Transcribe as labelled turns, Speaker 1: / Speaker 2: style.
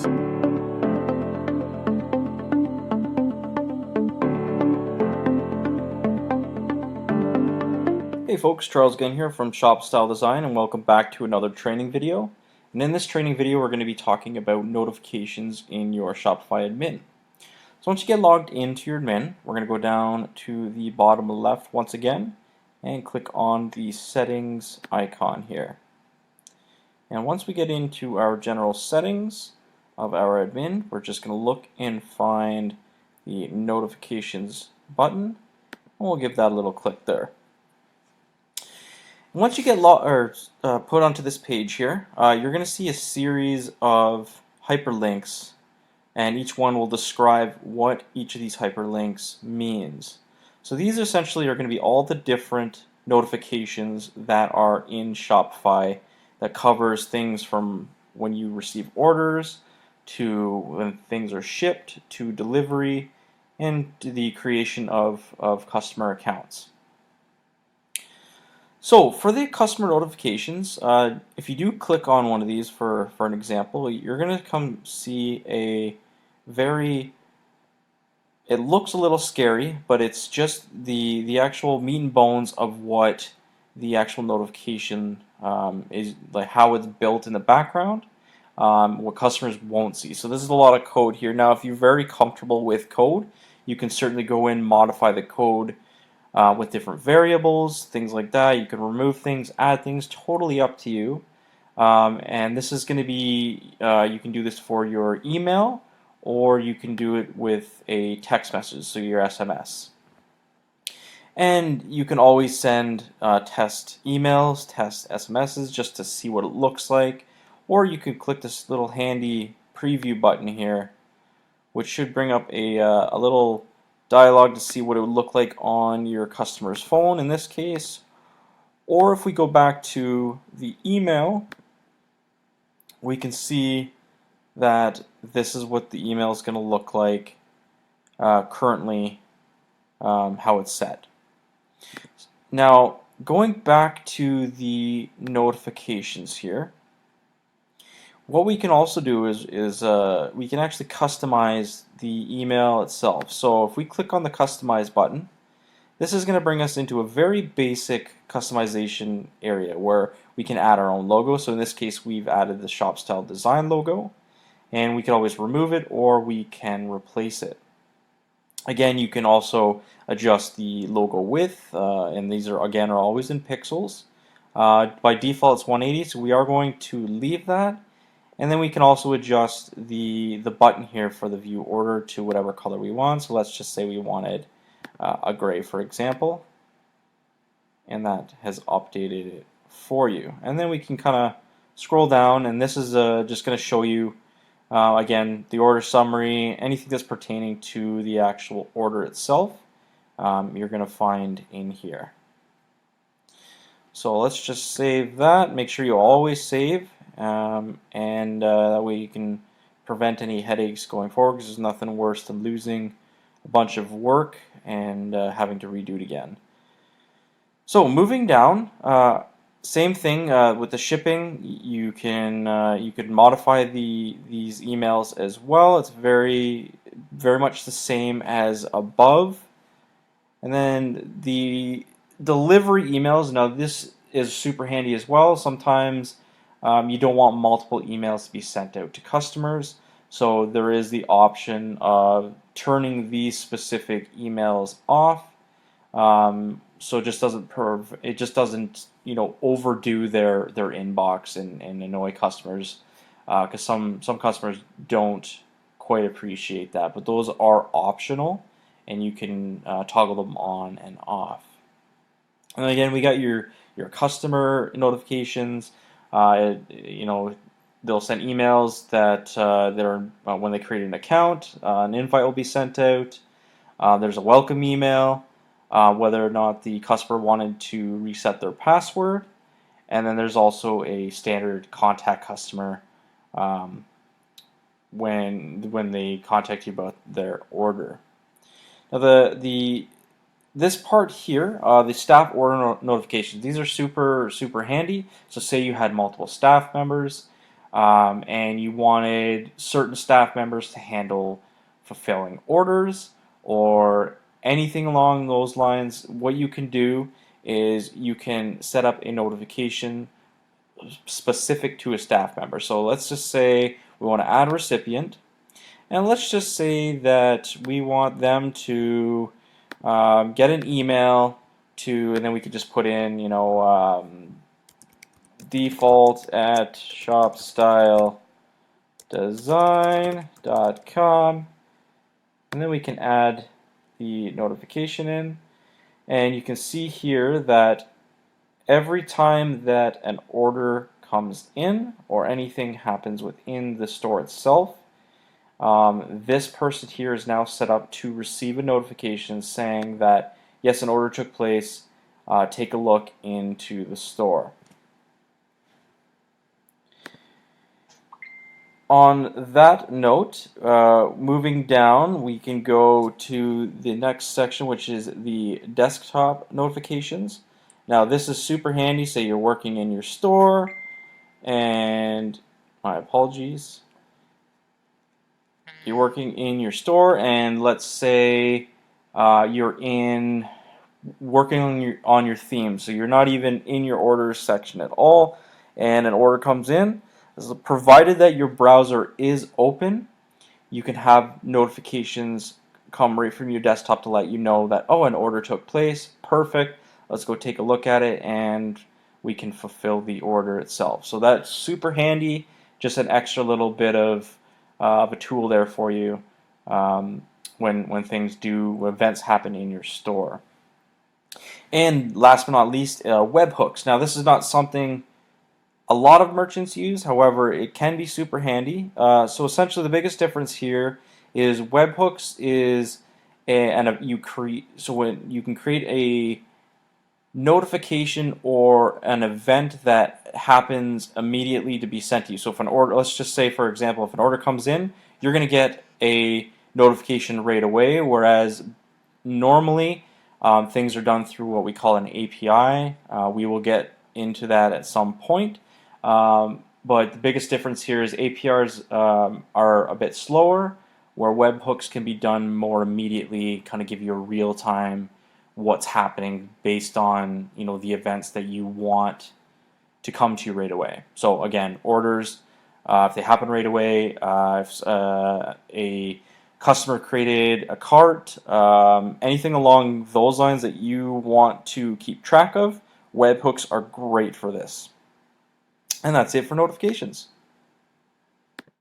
Speaker 1: Hey folks, Charles again here from Shop Style Design, and welcome back to another training video. And in this training video we're going to be talking about notifications in your Shopify admin. So once you get logged into your admin, we're going to go down to the bottom left once again and click on the settings icon here. And once we get into our general settings of our admin, we're just going to look and find the notifications button, and we'll give that a little click there. Once you get put onto this page here, you're going to see a series of hyperlinks, and each one will describe what each of these hyperlinks means. So these essentially are going to be all the different notifications that are in Shopify that covers things from when you receive orders, to when things are shipped, to delivery, and to the creation of customer accounts. So for the customer notifications, if you do click on one of these for an example, you're going to come see a it looks a little scary, but it's just the actual meat and bones of what the actual notification is, like how it's built in the background, what customers won't see. So this is a lot of code here. Now if you're very comfortable with code, you can certainly go in and modify the code with different variables, things like that. You can remove things, add things, totally up to you. And this is going to be, you can do this for your email, or you can do it with a text message, so your SMS. And you can always send test emails, test SMSs, just to see what it looks like. Or you could click this little handy preview button here, which should bring up a little dialog to see what it would look like on your customer's phone in this case. Or if we go back to the email, we can see that this is what the email is going to look like currently, how it's set. Now going back to the notifications here, what we can also do is we can actually customize the email itself. So if we click on the customize button, this is going to bring us into a very basic customization area where we can add our own logo. So in this case we've added the Shop Style Design logo, and we can always remove it or we can replace it. Again, you can also adjust the logo width, and these are always in pixels. By default it's 180, so we are going to leave that. And then we can also adjust the button here for the view order to whatever color we want. So let's just say we wanted a gray, for example, and that has updated it for you. And then we can kind of scroll down, and this is just going to show you again the order summary, anything that's pertaining to the actual order itself. You're going to find in here. So let's just save that. Make sure you always save. And that way you can prevent any headaches going forward, because there's nothing worse than losing a bunch of work and having to redo it again. So moving down, same thing with the shipping. You can modify these emails as well. It's very much the same as above. And then the delivery emails. Now this is super handy as well. Sometimes you don't want multiple emails to be sent out to customers, so there is the option of turning these specific emails off, so it just doesn't overdo their inbox and annoy customers, because some customers don't quite appreciate that. But those are optional, and you can toggle them on and off. And again, we got your customer notifications. They'll send emails that are when they create an account, an invite will be sent out. There's a welcome email, whether or not the customer wanted to reset their password, and then there's also a standard contact customer when they contact you about their order. Now this part here, the staff order notifications, these are super handy. So say you had multiple staff members, and you wanted certain staff members to handle fulfilling orders or anything along those lines, what you can do is you can set up a notification specific to a staff member. So let's just say we want to add a recipient, and let's just say that we want them to get an email to, and then we could just put in, default at shopstyledesign.com, and then we can add the notification in, and you can see here that every time that an order comes in or anything happens within the store itself, this person here is now set up to receive a notification saying that yes, an order took place, take a look into the store. On that note, moving down, we can go to the next section, which is the desktop notifications. Now, this is super handy. Say you're working in your store, and my apologies. You're working in your store, and let's say you're working on your theme, so you're not even in your orders section at all, and an order comes in. Provided that your browser is open, you can have notifications come right from your desktop to let you know that, oh, an order took place. Perfect. Let's go take a look at it, and we can fulfill the order itself. So that's super handy. Just an extra little bit of a tool there for you when events happen in your store. And last but not least, webhooks. Now, this is not something a lot of merchants use, however, it can be super handy. So essentially, the biggest difference here is webhooks is when you can create a notification or an event that happens immediately to be sent to you. So if an order, let's just say for example, if an order comes in, you're going to get a notification right away, whereas normally things are done through what we call an API. We will get into that at some point. But the biggest difference here is APIs are a bit slower, where webhooks can be done more immediately, kind of give you a real-time what's happening based on the events that you want to come to you right away. So again, orders, if they happen right away, if a customer created a cart, anything along those lines that you want to keep track of, webhooks are great for this. And that's it for notifications.